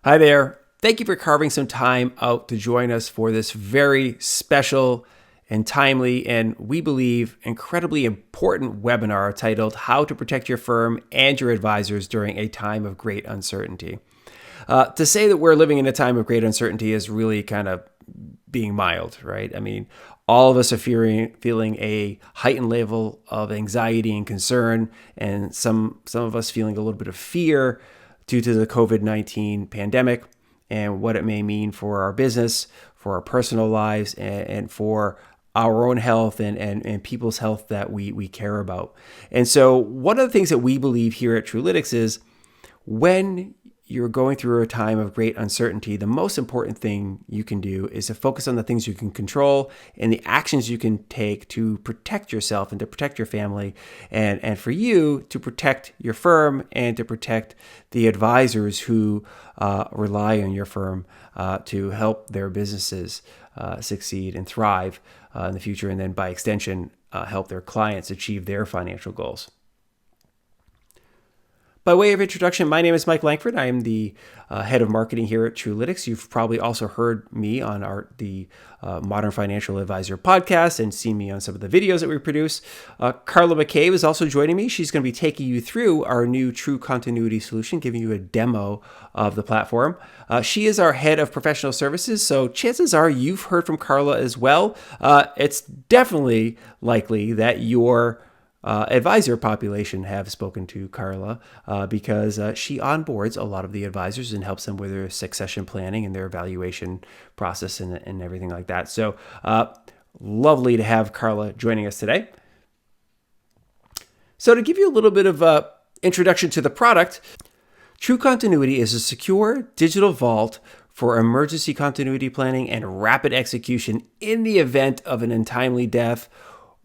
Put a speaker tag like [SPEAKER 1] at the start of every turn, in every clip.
[SPEAKER 1] Hi there. Thank you for carving some time out to join us for this very special and timely and we believe incredibly important webinar titled How to Protect Your Firm and Your Advisors During a Time of Great Uncertainty. To say that we're living in a time of great uncertainty is really kind of being mild, right? I mean, all of us are feeling a heightened level of anxiety and concern, and some of us feeling a little bit of fear due to the COVID-19 pandemic and what it may mean for our business, for our personal lives, and for our own health and people's health that we care about. And so one of the things that we believe here at TrueContinuity is when you're going through a time of great uncertainty, the most important thing you can do is to focus on the things you can control and the actions you can take to protect yourself and to protect your family and for you to protect your firm and to protect the advisors who rely on your firm to help their businesses succeed and thrive in the future, and then by extension, help their clients achieve their financial goals. By way of introduction, my name is Mike Lankford. I am the head of marketing here at TrueContinuity. You've probably also heard me on the Modern Financial Advisor podcast and seen me on some of the videos that we produce. Carla McCabe is also joining me. She's going to be taking you through our new TrueContinuity solution, giving you a demo of the platform. She is our head of professional services, so chances are you've heard from Carla as well. It's definitely likely that your advisor population have spoken to Carla because she onboards a lot of the advisors and helps them with their succession planning and their evaluation process and everything like that. So lovely to have Carla joining us today. So to give you a little bit of introduction to the product, TrueContinuity is a secure digital vault for emergency continuity planning and rapid execution in the event of an untimely death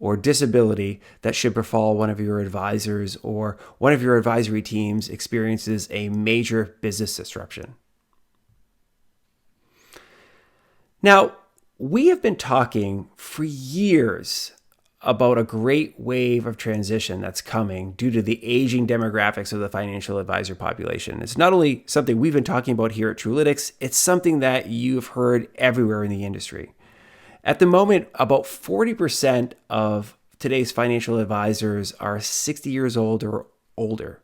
[SPEAKER 1] or disability that should befall one of your advisors or one of your advisory teams experiences a major business disruption. Now, we have been talking for years about a great wave of transition that's coming due to the aging demographics of the financial advisor population. It's not only something we've been talking about here at TrueContinuity, it's something that you've heard everywhere in the industry. At the moment, about 40% of today's financial advisors are 60 years old or older.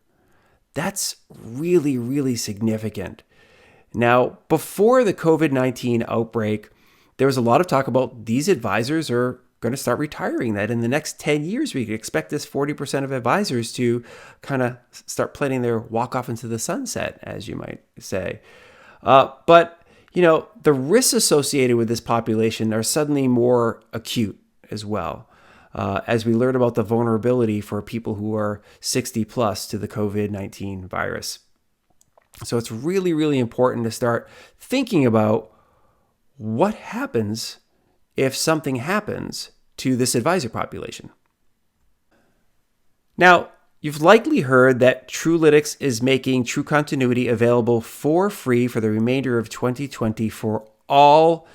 [SPEAKER 1] That's really, really significant. Now, before the COVID-19 outbreak, there was a lot of talk about these advisors are going to start retiring, that in the next 10 years, we could expect this 40% of advisors to kind of start planning their walk off into the sunset, as you might say. But the risks associated with this population are suddenly more acute as well, as we learn about the vulnerability for people who are 60 plus to the COVID-19 virus. So it's really, really important to start thinking about what happens if something happens to this advisor population. Now, you've likely heard that TrueContinuity is making TrueContinuity available for free for the remainder of 2020 for all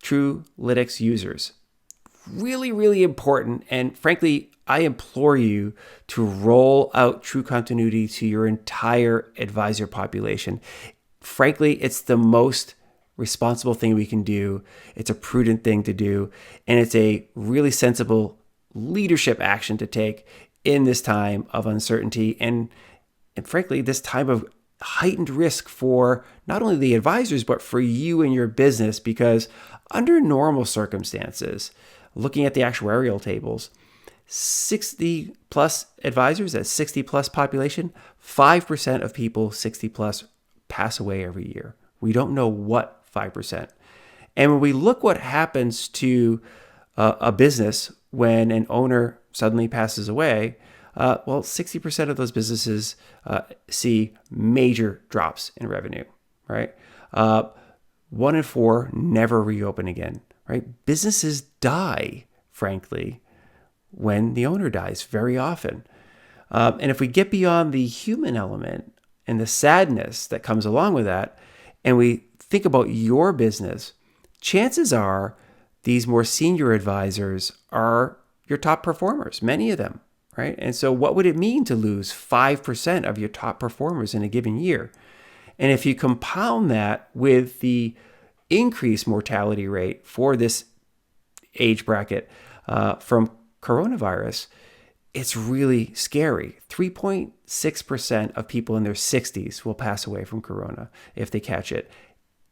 [SPEAKER 1] TrueContinuity users. Really, really important. And frankly, I implore you to roll out TrueContinuity to your entire advisor population. Frankly, it's the most responsible thing we can do. It's a prudent thing to do. And it's a really sensible leadership action to take in this time of uncertainty and frankly, this time of heightened risk for not only the advisors, but for you and your business, because under normal circumstances, looking at the actuarial tables, 60 plus advisors, that 60 plus population, 5% of people 60 plus pass away every year. We don't know what 5%. And when we look what happens to a business when an owner suddenly passes away, 60% of those businesses see major drops in revenue, right? 1 in 4 never reopen again, right? Businesses die, frankly, when the owner dies very often. And if we get beyond the human element and the sadness that comes along with that, and we think about your business, chances are these more senior advisors are your top performers, many of them, right? And so what would it mean to lose 5% of your top performers in a given year? And if you compound that with the increased mortality rate for this age bracket from coronavirus, it's really scary. 3.6% of people in their 60s will pass away from corona if they catch it.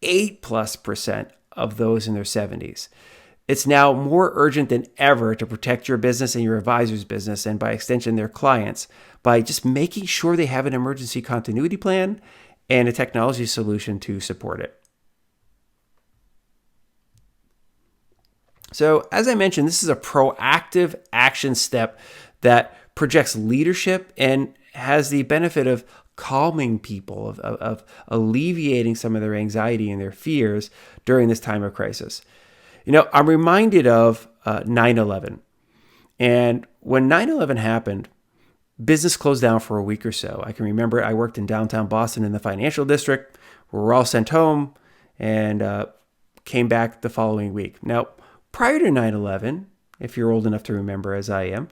[SPEAKER 1] 8+% of those in their 70s. It's now more urgent than ever to protect your business and your advisor's business, and by extension, their clients, by just making sure they have an emergency continuity plan and a technology solution to support it. So, as I mentioned, this is a proactive action step that projects leadership and has the benefit of calming people, of alleviating some of their anxiety and their fears during this time of crisis. You know, I'm reminded of 9/11. And when 9/11 happened, business closed down for a week or so. I can remember I worked in downtown Boston in the financial district. We were all sent home and came back the following week. Now, prior to 9/11, if you're old enough to remember as I am,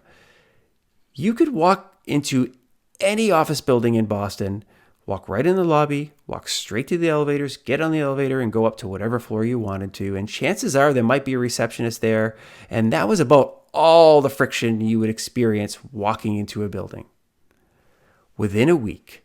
[SPEAKER 1] you could walk into any office building in Boston, walk right in the lobby, walk straight to the elevators, get on the elevator, and go up to whatever floor you wanted to. And chances are there might be a receptionist there. And that was about all the friction you would experience walking into a building. Within a week,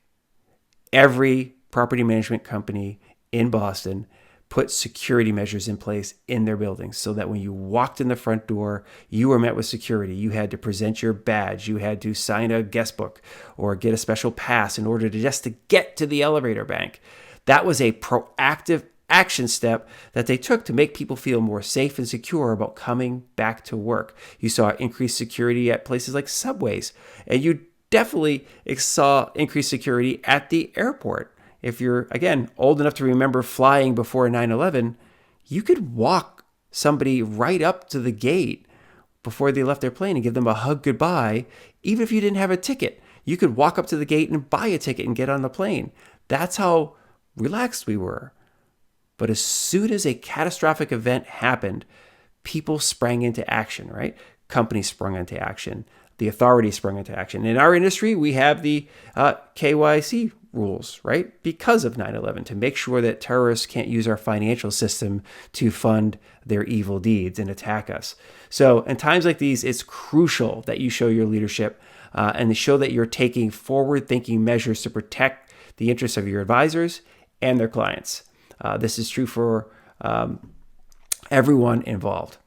[SPEAKER 1] every property management company in Boston put security measures in place in their buildings so that when you walked in the front door, you were met with security. You had to present your badge. You had to sign a guest book or get a special pass in order to just to get to the elevator bank. That was a proactive action step that they took to make people feel more safe and secure about coming back to work. You saw increased security at places like subways, and you definitely saw increased security at the airport. If you're, again, old enough to remember flying before 9/11, you could walk somebody right up to the gate before they left their plane and give them a hug goodbye, even if you didn't have a ticket. You could walk up to the gate and buy a ticket and get on the plane. That's how relaxed we were. But as soon as a catastrophic event happened, people sprang into action, right? Companies sprung into action. The authorities sprung into action. In our industry, we have the KYC rules, right? Because of 9/11, to make sure that terrorists can't use our financial system to fund their evil deeds and attack us. So in times like these, it's crucial that you show your leadership and to show that you're taking forward-thinking measures to protect the interests of your advisors and their clients. This is true for everyone involved.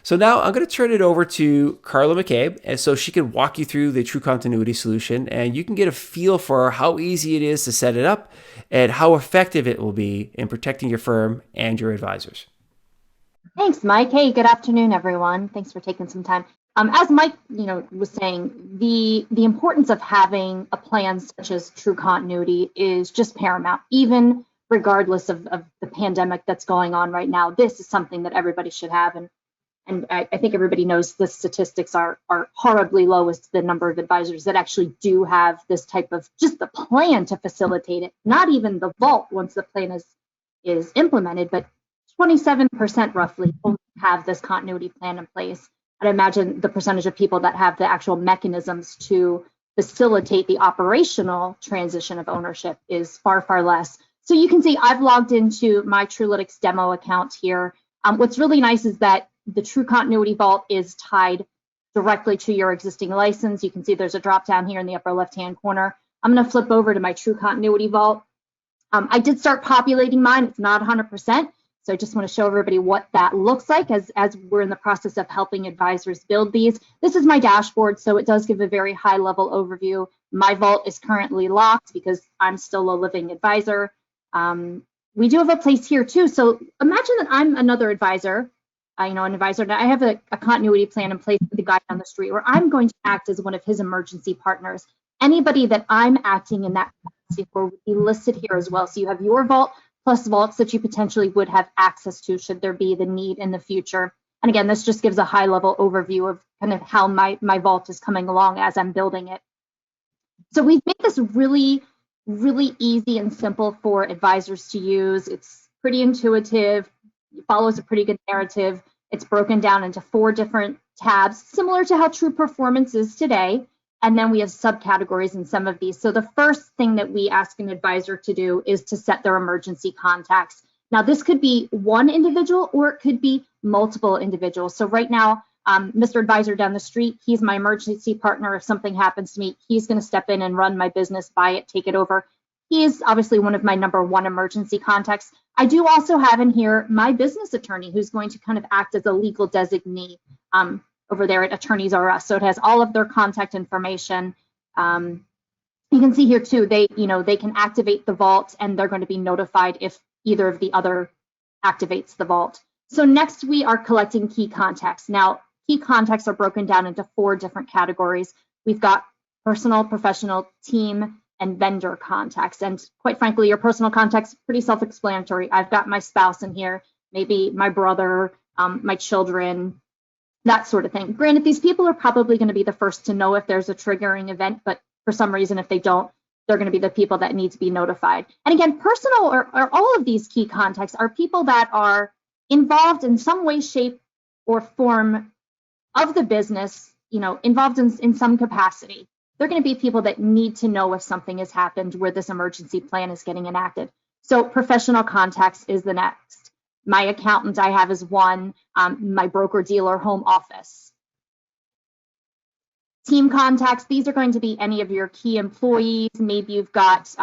[SPEAKER 1] So now I'm going to turn it over to Carla McCabe, and so she can walk you through the TrueContinuity solution, and you can get a feel for how easy it is to set it up and how effective it will be in protecting your firm and your advisors.
[SPEAKER 2] Thanks, Mike. Hey, good afternoon, everyone. Thanks for taking some time. As Mike, was saying, the importance of having a plan such as TrueContinuity is just paramount, even regardless of the pandemic that's going on right now. This is something that everybody should have, and I think everybody knows the statistics are horribly low as to the number of advisors that actually do have this type of just the plan to facilitate it. Not even the vault once the plan is implemented, but 27% roughly only have this continuity plan in place. I'd imagine the percentage of people that have the actual mechanisms to facilitate the operational transition of ownership is far, far less. So you can see I've logged into my TrueLytics demo account here. What's really nice is that the TrueContinuity Vault is tied directly to your existing license. You can see there's a drop down here in the upper left-hand corner. I'm going to flip over to my TrueContinuity Vault. I did start populating mine. It's not 100%. So I just want to show everybody what that looks like as we're in the process of helping advisors build these. This is my dashboard, so it does give a very high-level overview. My vault is currently locked because I'm still a living advisor. We do have a place here too. So imagine that I'm another advisor. An advisor. Now I have a continuity plan in place with the guy down the street where I'm going to act as one of his emergency partners. Anybody that I'm acting in that capacity for would be listed here as well. So you have your vault plus vaults that you potentially would have access to should there be the need in the future. And again, this just gives a high level overview of kind of how my vault is coming along as I'm building it. So we've made this really, really easy and simple for advisors to use. It's pretty intuitive. It follows a pretty good narrative. It's broken down into 4 different tabs, similar to how True Performance is today. And then we have subcategories in some of these. So the first thing that we ask an advisor to do is to set their emergency contacts. Now, this could be one individual or it could be multiple individuals. So right now, Mr. Advisor down the street, he's my emergency partner. If something happens to me, he's going to step in and run my business, buy it, take it over. He is obviously one of my #1 emergency contacts. I do also have in here my business attorney, who's going to kind of act as a legal designee over there at Attorneys R Us. So it has all of their contact information. You can see here too, they can activate the vault and they're going to be notified if either of the other activates the vault. So next we are collecting key contacts. Now, key contacts are broken down into 4 different categories. We've got personal, professional, team, and vendor contacts. And quite frankly, your personal contacts, pretty self-explanatory. I've got my spouse in here, maybe my brother, my children, that sort of thing. Granted, these people are probably going to be the first to know if there's a triggering event, but for some reason, if they don't, they're going to be the people that need to be notified. And again, personal or all of these key contacts are people that are involved in some way, shape, or form of the business, involved in some capacity. They're going to be people that need to know if something has happened where this emergency plan is getting enacted. So professional contacts is the next. My accountant I have is one, my broker dealer home office. Team contacts, these are going to be any of your key employees. Maybe you've got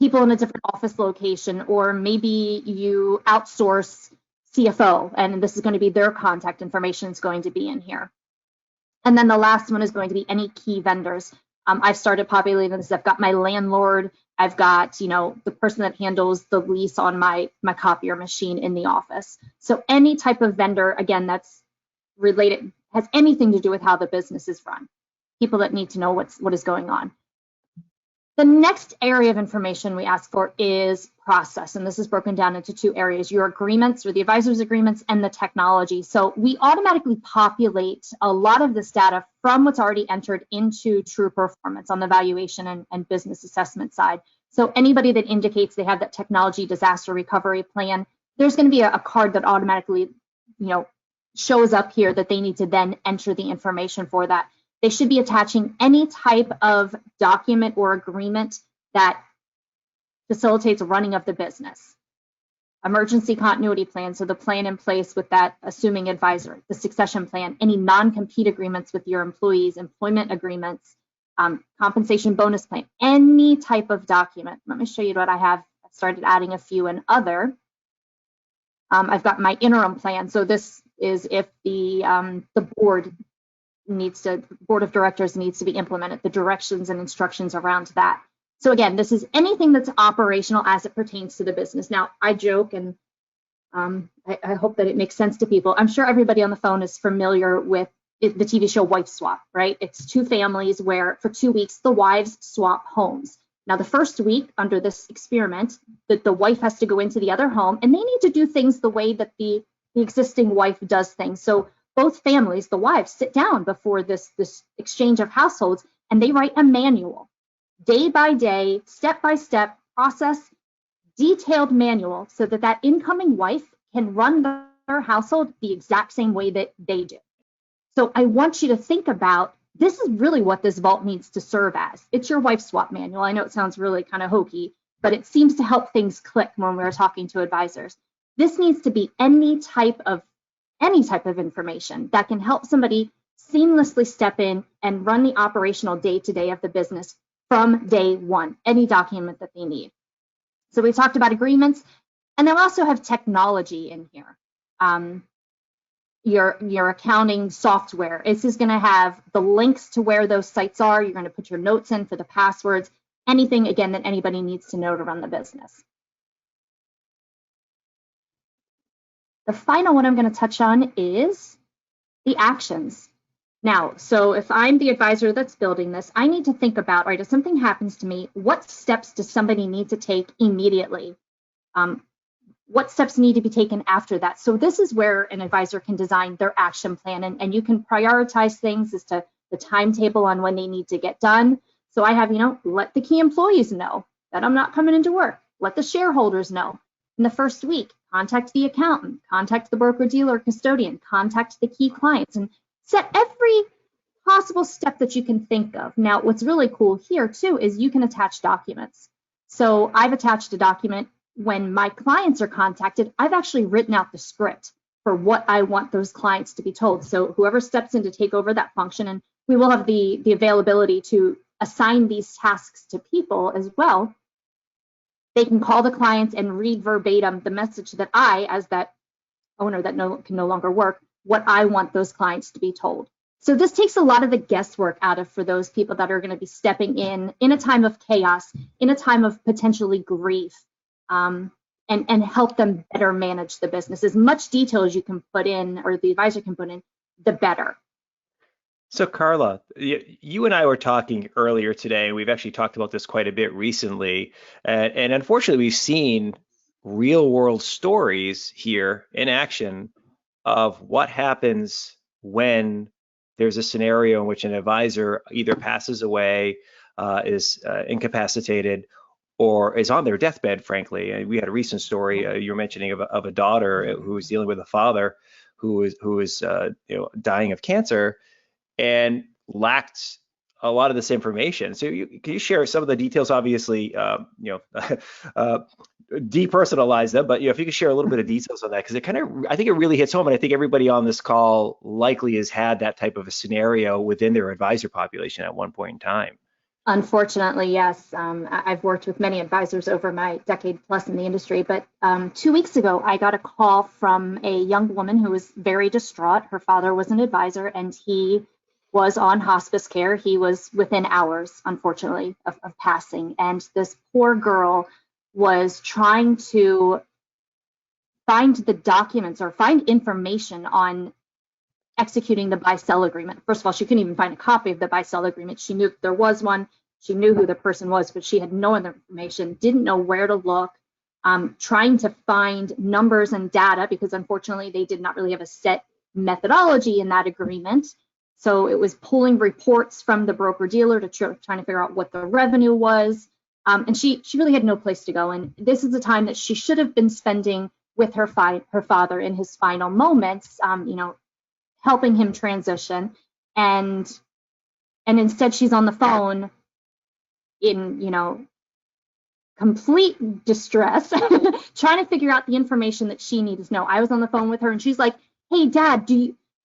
[SPEAKER 2] people in a different office location, or maybe you outsource CFO, and this is going to be their contact information is going to be in here. And then the last one is going to be any key vendors. I've started populating this. I've got my landlord. I've got, the person that handles the lease on my copier machine in the office. So any type of vendor, again, that's related, has anything to do with how the business is run. People that need to know what is going on. The next area of information we ask for is process, and this is broken down into 2 areas, your agreements or the advisor's agreements and the technology. So we automatically populate a lot of this data from what's already entered into True Performance on the valuation and business assessment side. So anybody that indicates they have that technology disaster recovery plan, there's going to be a card that automatically, shows up here that they need to then enter the information for that. They should be attaching any type of document or agreement that facilitates running of the business. Emergency continuity plan, so the plan in place with that assuming advisor, the succession plan, any non-compete agreements with your employees, employment agreements, compensation bonus plan, any type of document. Let me show you what I have. I've started adding a few in other. I've got my interim plan. So this is if the board of directors needs to be implemented, the directions and instructions around that. So again, this is anything that's operational as it pertains to the business. Now, I joke, and I hope that it makes sense to people. I'm sure everybody on the phone is familiar with the TV show Wife Swap, right? It's 2 families where for 2 weeks, the wives swap homes. Now, the first week under this experiment, the wife has to go into the other home, and they need to do things the way that the existing wife does things. So both families, the wives, sit down before this exchange of households, and they write a manual, day by day, step by step process, detailed manual, so that incoming wife can run their household the exact same way that they do. So I want you to think about, this is really what this vault needs to serve as. It's your wife swap manual. I know it sounds really kind of hokey, but it seems to help things click when we're talking to advisors. This needs to be any type of information that can help somebody seamlessly step in and run the operational day-to-day of the business from day one, any document that they need. So we talked about agreements, and then we also have technology in here. Your accounting software. This is going to have the links to where those sites are. You're going to put your notes in for the passwords, anything, again, that anybody needs to know to run the business. The final one I'm going to touch on is the actions. Now, so if I'm the advisor that's building this, I need to think about, right, if something happens to me, what steps does somebody need to take immediately? What steps need to be taken after that? So this is where an advisor can design their action plan, and you can prioritize things as to the timetable on when they need to get done. So I have, let the key employees know that I'm not coming into work. Let the shareholders know. In the first week, contact the accountant, contact the broker dealer custodian, contact the key clients, and set every possible step that you can think of. Now, what's really cool here too is you can attach documents. So I've attached a document. When my clients are contacted, I've actually written out the script for what I want those clients to be told. So whoever steps in to take over that function, and we will have the availability to assign these tasks to people as well, they can call the clients and read verbatim the message that I, as that owner that can no longer work, what I want those clients to be told. So this takes a lot of the guesswork out of for those people that are going to be stepping in a time of chaos, in a time of potentially grief, and help them better manage the business. As much detail as you can put in, or the advisor can put in, the better.
[SPEAKER 1] So Carla, you and I were talking earlier today, and we've actually talked about this quite a bit recently. And unfortunately, we've seen real world stories here in action of what happens when there's a scenario in which an advisor either passes away, is incapacitated, or is on their deathbed, frankly. And we had a recent story you were mentioning of a daughter who was dealing with a father who was dying of cancer and lacked a lot of this information. So can you share some of the details? Obviously, depersonalize them, but if you could share a little bit of details on that, because I think it really hits home, and I think everybody on this call likely has had that type of a scenario within their advisor population at one point in time.
[SPEAKER 2] Unfortunately, yes. I've worked with many advisors over my decade plus in the industry, but 2 weeks ago, I got a call from a young woman who was very distraught. Her father was an advisor, and he was on hospice care. He was within hours, unfortunately, of passing. And this poor girl was trying to find the documents or find information on executing the buy-sell agreement. First of all, she couldn't even find a copy of the buy-sell agreement. She knew there was one. She knew who the person was, but she had no other information, didn't know where to look, trying to find numbers and data, because unfortunately they did not really have a set methodology in that agreement. So it was pulling reports from the broker-dealer to trying to figure out what the revenue was. And she really had no place to go. And this is the time that she should have been spending with her father in his final moments, helping him transition. And instead she's on the phone in, complete distress, trying to figure out the information that she needs to know. I was on the phone with her and she's like, "Hey Dad,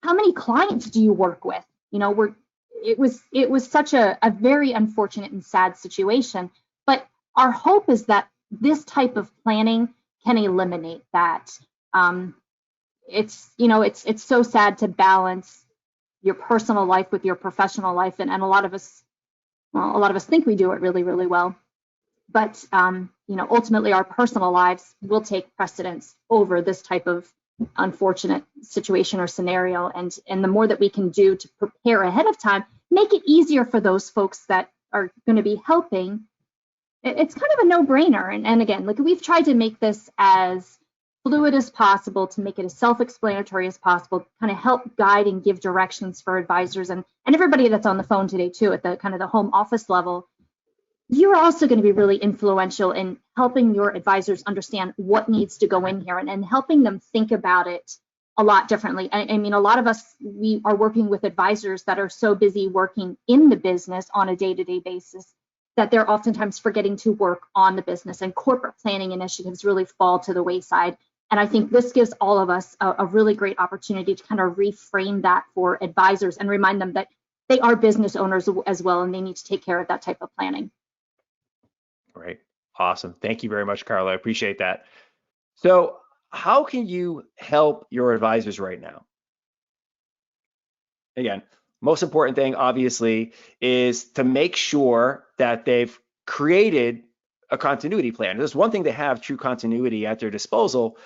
[SPEAKER 2] how many clients do you work with?" It was such a very unfortunate and sad situation. But our hope is that this type of planning can eliminate that. It's so sad to balance your personal life with your professional life, and a lot of us think we do it really, really well. But ultimately our personal lives will take precedence over this type of unfortunate situation or scenario, and the more that we can do to prepare ahead of time, make it easier for those folks that are going to be helping. It's kind of a no-brainer. And again, we've tried to make this as fluid as possible, to make it as self-explanatory as possible, kind of help guide and give directions for advisors and everybody that's on the phone today too, at the kind of the home office level. You're also going to be really influential in helping your advisors understand what needs to go in here, and helping them think about it a lot differently. I mean, a lot of us, we are working with advisors that are so busy working in the business on a day-to-day basis that they're oftentimes forgetting to work on the business, and corporate planning initiatives really fall to the wayside. And I think this gives all of us a really great opportunity to kind of reframe that for advisors and remind them that they are business owners as well, and they need to take care of that type of planning.
[SPEAKER 1] Right. Awesome. Thank you very much, Carla. I appreciate that. So how can you help your advisors right now? Again, most important thing, obviously, is to make sure that they've created a continuity plan. There's one thing to have TrueContinuity at their disposal,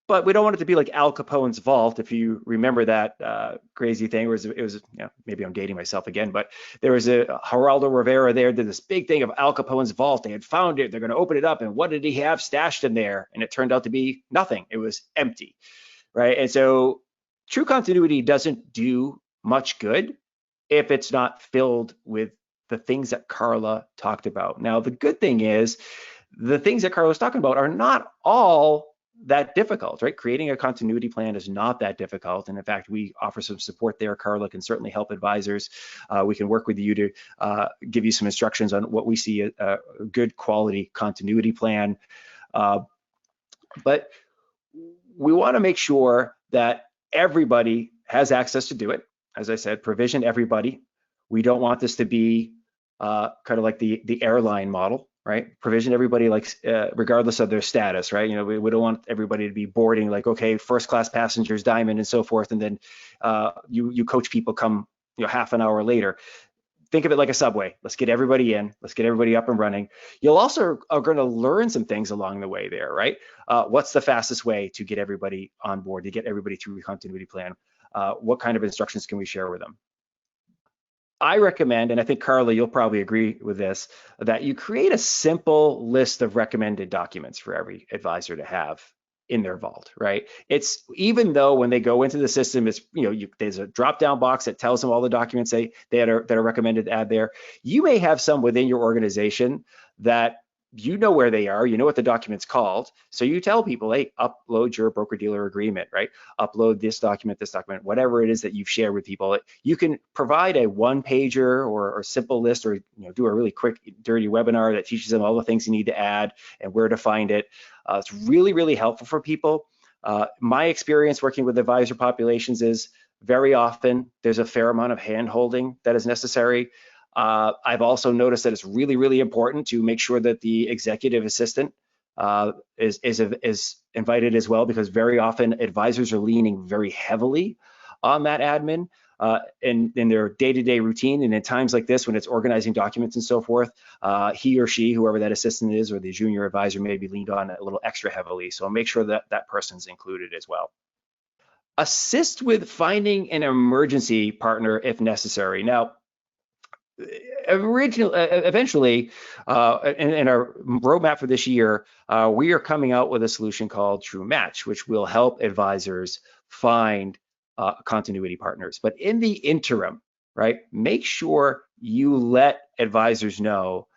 [SPEAKER 1] but we don't want it to be like Al Capone's vault, if you remember that crazy thing. It was maybe I'm dating myself again, but there was a Geraldo Rivera there did this big thing of Al Capone's vault. They had found it. They're going to open it up, and what did he have stashed in there? And it turned out to be nothing. It was empty, right? And so TrueContinuity doesn't do much good if it's not filled with the things that Carla talked about. Now, the good thing is the things that Carla was talking about are not all that difficult, right? Creating a continuity plan is not that difficult. And in fact, we offer some support there. Carla can certainly help advisors. We can work with you to give you some instructions on what we see a good quality continuity plan. But we want to make sure that everybody has access to do it. As I said, provision everybody. We don't want this to be kind of like the airline model, right? Provision everybody, like regardless of their status, right? You know, we don't want everybody to be boarding like, okay, first class passengers, diamond, and so forth, and then you coach people come, you know, half an hour later. Think of it like a subway. Let's get everybody in. Let's get everybody up and running. You'll also are going to learn some things along the way there, right? What's the fastest way to get everybody on board, to get everybody through the continuity plan? What kind of instructions can we share with them? I recommend, and I think Carla, you'll probably agree with this, that you create a simple list of recommended documents for every advisor to have in their vault, right? It's even though when they go into the system, it's, you know, there's a drop-down box that tells them all the documents that are recommended to add there. You may have some within your organization that you know where they are, you know what the document's called. So you tell people, hey, upload your broker-dealer agreement, right? Upload this document, whatever it is that you've shared with people. You can provide a one-pager or simple list, or, you know, do a really quick, dirty webinar that teaches them all the things you need to add and where to find it. It's really, really helpful for people. My experience working with advisor populations is very often there's a fair amount of hand-holding that is necessary. I've also noticed that it's really, really important to make sure that the executive assistant is invited as well, because very often advisors are leaning very heavily on that admin in their day-to-day routine. And in times like this, when it's organizing documents and so forth, he or she, whoever that assistant is, or the junior advisor, may be leaned on a little extra heavily. So make sure that that person's included as well. Assist with finding an emergency partner if necessary. Now, eventually, in our roadmap for this year, we are coming out with a solution called True Match, which will help advisors find continuity partners. But in the interim, right, make sure you let advisors know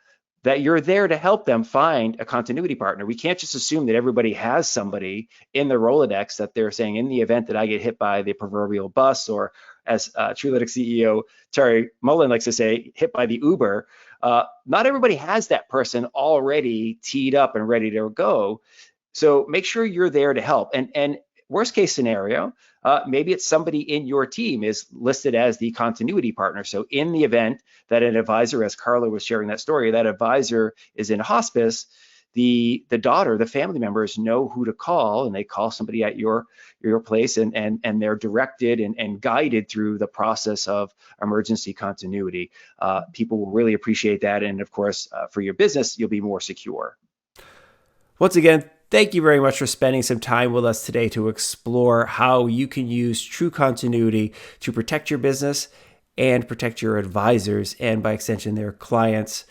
[SPEAKER 1] that you're there to help them find a continuity partner. We can't just assume that everybody has somebody in the Rolodex that they're saying, in the event that I get hit by the proverbial bus, or as TrueLytics CEO Terry Mullen likes to say, hit by the Uber. Not everybody has that person already teed up and ready to go. So make sure you're there to help. And worst case scenario, maybe it's somebody in your team is listed as the continuity partner. So in the event that an advisor, as Carla was sharing that story, that advisor is in hospice, the daughter, the family members know who to call, and they call somebody at your place, and they're directed and guided through the process of emergency continuity. People will really appreciate that. And of course, for your business, you'll be more secure. Once again, thank you very much for spending some time with us today to explore how you can use TrueContinuity to protect your business and protect your advisors, and by extension, their clients,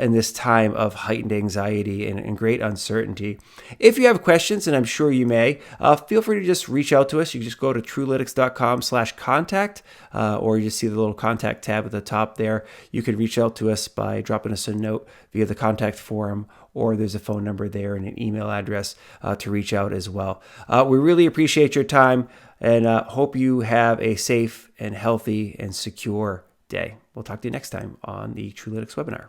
[SPEAKER 1] in this time of heightened anxiety and great uncertainty. If you have questions, and I'm sure you may, feel free to just reach out to us. You can just go to truelytics.com/contact, or you just see the little contact tab at the top there. You can reach out to us by dropping us a note via the contact form, or there's a phone number there and an email address to reach out as well. We really appreciate your time, and hope you have a safe and healthy and secure day. We'll talk to you next time on the TrueLytics webinar.